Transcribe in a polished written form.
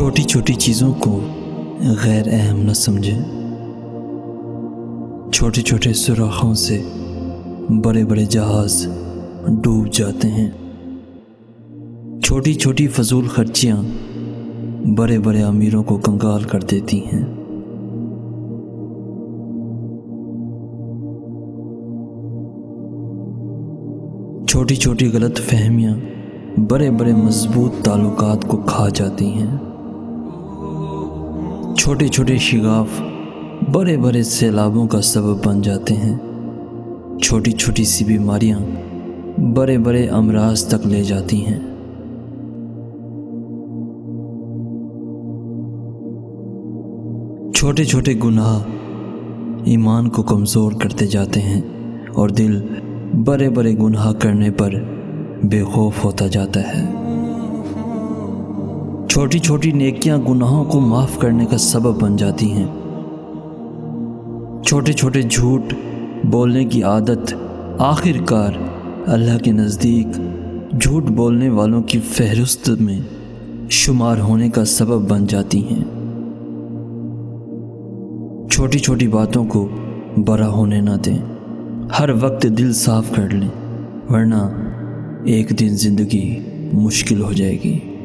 چھوٹی چھوٹی چیزوں کو غیر اہم نہ سمجھیں۔ چھوٹے چھوٹے سوراخوں سے بڑے بڑے جہاز ڈوب جاتے ہیں۔ چھوٹی چھوٹی فضول خرچیاں بڑے بڑے امیروں کو کنگال کر دیتی ہیں۔ چھوٹی چھوٹی غلط فہمیاں بڑے بڑے مضبوط تعلقات کو کھا جاتی ہیں۔ چھوٹے چھوٹے شگاف بڑے بڑے سیلابوں کا سبب بن جاتے ہیں۔ چھوٹی چھوٹی سی بیماریاں بڑے بڑے امراض تک لے جاتی ہیں۔ چھوٹے چھوٹے گناہ ایمان کو کمزور کرتے جاتے ہیں اور دل بڑے بڑے گناہ کرنے پر بے خوف ہوتا جاتا ہے۔ چھوٹی چھوٹی نیکیاں گناہوں کو معاف کرنے کا سبب بن جاتی ہیں۔ چھوٹے چھوٹے جھوٹ بولنے کی عادت آخر کار اللہ کے نزدیک جھوٹ بولنے والوں کی فہرست میں شمار ہونے کا سبب بن جاتی ہیں۔ چھوٹی چھوٹی باتوں کو بڑا ہونے نہ دیں۔ ہر وقت دل صاف کر لیں، ورنہ ایک دن زندگی مشکل ہو جائے گی۔